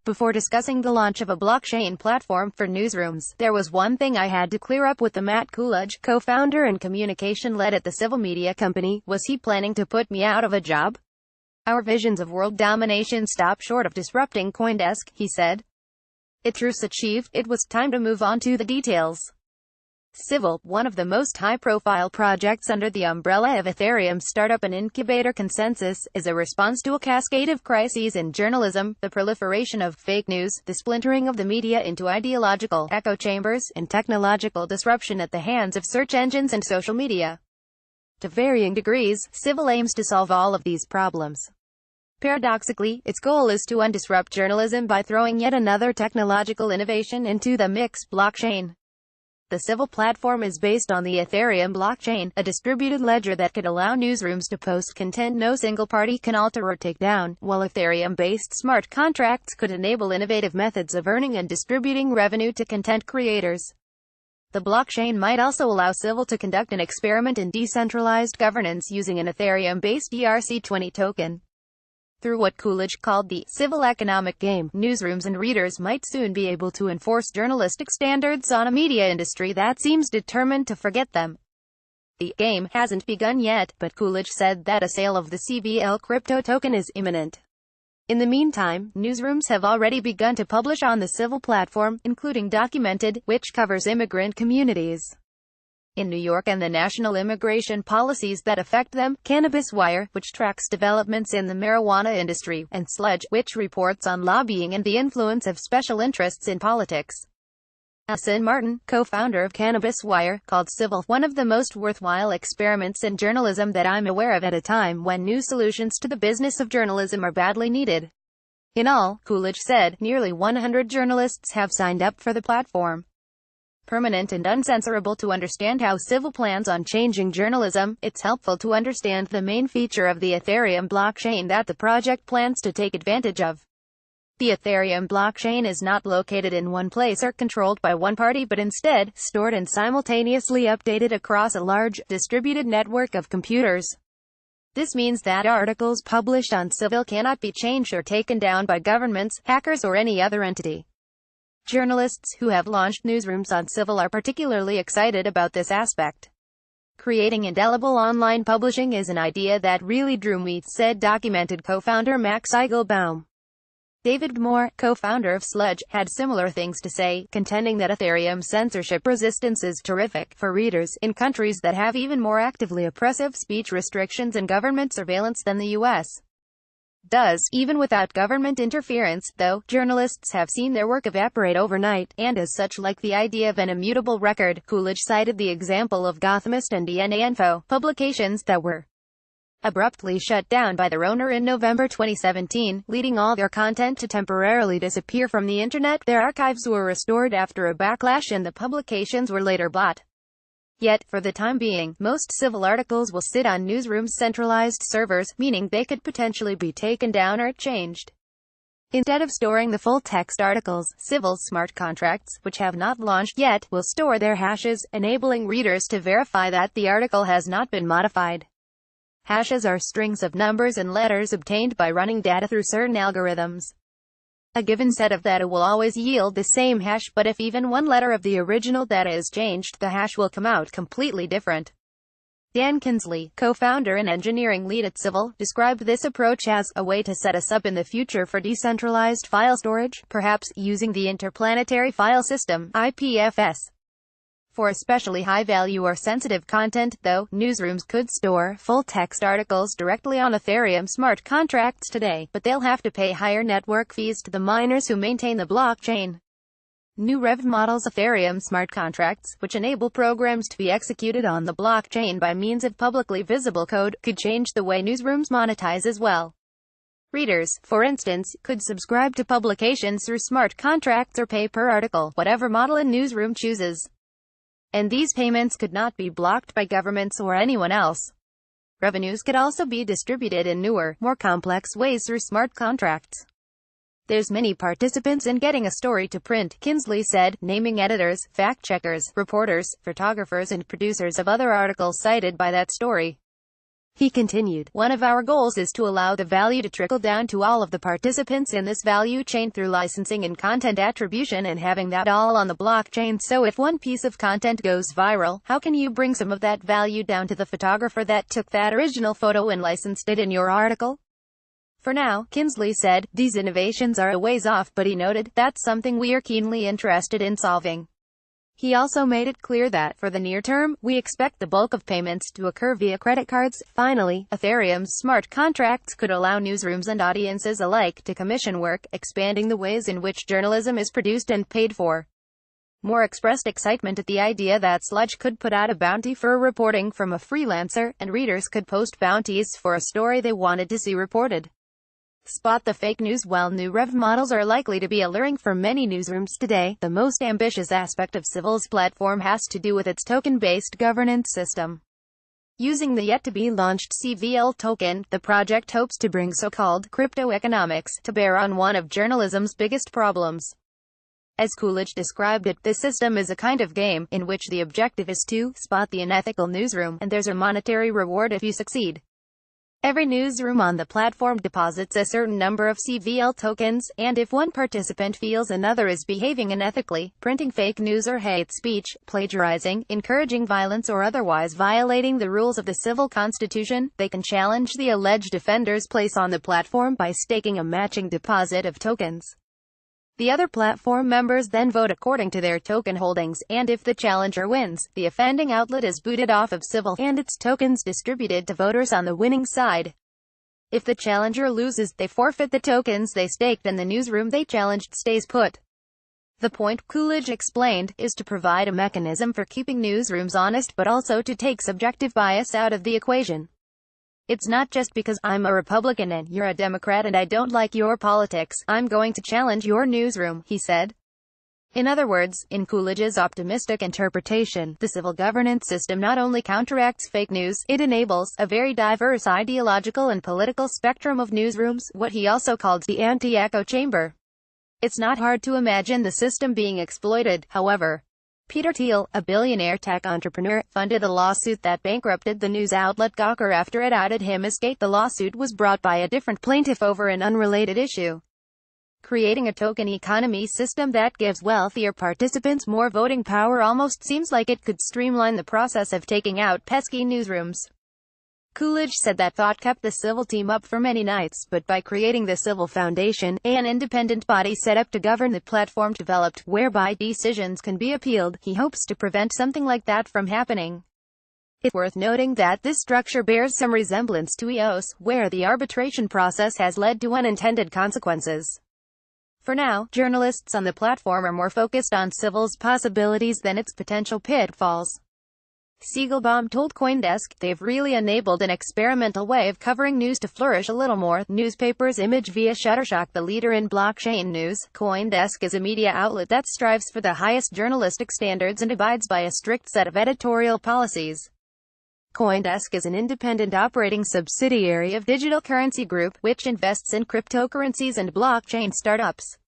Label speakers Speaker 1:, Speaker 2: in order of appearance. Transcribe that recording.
Speaker 1: Before discussing the launch of a blockchain platform for newsrooms, there was one thing I had to clear up with the Matt Coolidge, co-founder and communication lead at the civil media company. Was he planning to put me out of a job? Our visions of world domination stop short of disrupting CoinDesk, he said. Its truce achieved, it was time to move on to the details. Civil, one of the most high-profile projects under the umbrella of Ethereum startup and incubator Consensus, is a response to a cascade of crises in journalism, the proliferation of fake news, the splintering of the media into ideological echo chambers, and technological disruption at the hands of search engines and social media. To varying degrees, Civil aims to solve all of these problems. Paradoxically, its goal is to undisrupt journalism by throwing yet another technological innovation into the mix: blockchain. The Civil platform is based on the Ethereum blockchain, a distributed ledger that could allow newsrooms to post content no single party can alter or take down, while Ethereum-based smart contracts could enable innovative methods of earning and distributing revenue to content creators. The blockchain might also allow Civil to conduct an experiment in decentralized governance using an Ethereum-based ERC20 token. Through what Coolidge called the civil economic game, newsrooms and readers might soon be able to enforce journalistic standards on a media industry that seems determined to forget them. The game hasn't begun yet, but Coolidge said that a sale of the CVL crypto token is imminent. In the meantime, newsrooms have already begun to publish on the Civil platform, including Documented, which covers immigrant communities in New York and the national immigration policies that affect them, Cannabis Wire, which tracks developments in the marijuana industry, and Sludge, which reports on lobbying and the influence of special interests in politics. Allison Martin, co-founder of Cannabis Wire, called Civil one of the most worthwhile experiments in journalism that I'm aware of at a time when new solutions to the business of journalism are badly needed. In all, Coolidge said, nearly 100 journalists have signed up for the platform. Permanent and uncensorable. To understand how Civil plans on changing journalism, it's helpful to understand the main feature of the Ethereum blockchain that the project plans to take advantage of. The Ethereum blockchain is not located in one place or controlled by one party but instead, stored and simultaneously updated across a large, distributed network of computers. This means that articles published on Civil cannot be changed or taken down by governments, hackers or any other entity. Journalists who have launched newsrooms on Civil are particularly excited about this aspect. Creating indelible online publishing is an idea that really drew me, said Documented co-founder Max Eigelbaum. David Moore, co-founder of Sludge, had similar things to say, contending that Ethereum censorship resistance is terrific for readers in countries that have even more actively oppressive speech restrictions and government surveillance than the U.S. does. Even without government interference, though, journalists have seen their work evaporate overnight, and as such like the idea of an immutable record. Coolidge cited the example of Gothamist and DNA Info, publications that were abruptly shut down by their owner in November 2017, leading all their content to temporarily disappear from the internet. Their archives were restored after a backlash and the publications were later bought. Yet, for the time being, most Civil articles will sit on newsrooms' centralized servers, meaning they could potentially be taken down or changed. Instead of storing the full-text articles, Civil's smart contracts, which have not launched yet, will store their hashes, enabling readers to verify that the article has not been modified. Hashes are strings of numbers and letters obtained by running data through certain algorithms. A given set of data will always yield the same hash, but if even one letter of the original data is changed, the hash will come out completely different. Dan Kinsley, co-founder and engineering lead at Civil, described this approach as a way to set us up in the future for decentralized file storage, perhaps using the Interplanetary File System (IPFS). For especially high-value or sensitive content, though, newsrooms could store full-text articles directly on Ethereum smart contracts today, but they'll have to pay higher network fees to the miners who maintain the blockchain. New rev models Ethereum smart contracts, which enable programs to be executed on the blockchain by means of publicly visible code, could change the way newsrooms monetize as well. Readers, for instance, could subscribe to publications through smart contracts or pay per article, whatever model a newsroom chooses. And these payments could not be blocked by governments or anyone else. Revenues could also be distributed in newer, more complex ways through smart contracts. There's many participants in getting a story to print, Kinsley said, naming editors, fact-checkers, reporters, photographers and producers of other articles cited by that story. He continued, "One of our goals is to allow the value to trickle down to all of the participants in this value chain through licensing and content attribution and having that all on the blockchain. So if one piece of content goes viral, how can you bring some of that value down to the photographer that took that original photo and licensed it in your article?" For now, Kinsley said, these innovations are a ways off, but he noted, that's something we are keenly interested in solving. He also made it clear that, for the near term, we expect the bulk of payments to occur via credit cards. Finally, Ethereum's smart contracts could allow newsrooms and audiences alike to commission work, expanding the ways in which journalism is produced and paid for. Moore expressed excitement at the idea that Sludge could put out a bounty for reporting from a freelancer, and readers could post bounties for a story they wanted to see reported. Spot the fake news. While new rev models are likely to be alluring for many newsrooms today, the most ambitious aspect of Civil's platform has to do with its token-based governance system. Using the yet-to-be-launched CVL token, the project hopes to bring so-called crypto economics to bear on one of journalism's biggest problems. As Coolidge described it, the system is a kind of game, in which the objective is to spot the unethical newsroom, and there's a monetary reward if you succeed. Every newsroom on the platform deposits a certain number of CVL tokens, and if one participant feels another is behaving unethically, printing fake news or hate speech, plagiarizing, encouraging violence or otherwise violating the rules of the civil constitution, they can challenge the alleged offender's place on the platform by staking a matching deposit of tokens. The other platform members then vote according to their token holdings, and if the challenger wins, the offending outlet is booted off of Civil, and its tokens distributed to voters on the winning side. If the challenger loses, they forfeit the tokens they staked and the newsroom they challenged stays put. The point, Coolidge explained, is to provide a mechanism for keeping newsrooms honest but also to take subjective bias out of the equation. It's not just because I'm a Republican and you're a Democrat and I don't like your politics, I'm going to challenge your newsroom, he said. In other words, in Coolidge's optimistic interpretation, the civil governance system not only counteracts fake news, it enables a very diverse ideological and political spectrum of newsrooms, what he also called the anti-echo chamber. It's not hard to imagine the system being exploited, however. Peter Thiel, a billionaire tech entrepreneur, funded a lawsuit that bankrupted the news outlet Gawker after it outed him as gay. The lawsuit was brought by a different plaintiff over an unrelated issue. Creating a token economy system that gives wealthier participants more voting power almost seems like it could streamline the process of taking out pesky newsrooms. Coolidge said that thought kept the Civil team up for many nights, but by creating the Civil Foundation, an independent body set up to govern the platform developed, whereby decisions can be appealed, he hopes to prevent something like that from happening. It's worth noting that this structure bears some resemblance to EOS, where the arbitration process has led to unintended consequences. For now, journalists on the platform are more focused on Civil's possibilities than its potential pitfalls. Siegelbaum told CoinDesk, they've really enabled an experimental way of covering news to flourish a little more. Newspapers image via Shutterstock, the leader in blockchain news. CoinDesk is a media outlet that strives for the highest journalistic standards and abides by a strict set of editorial policies. CoinDesk is an independent operating subsidiary of Digital Currency Group, which invests in cryptocurrencies and blockchain startups.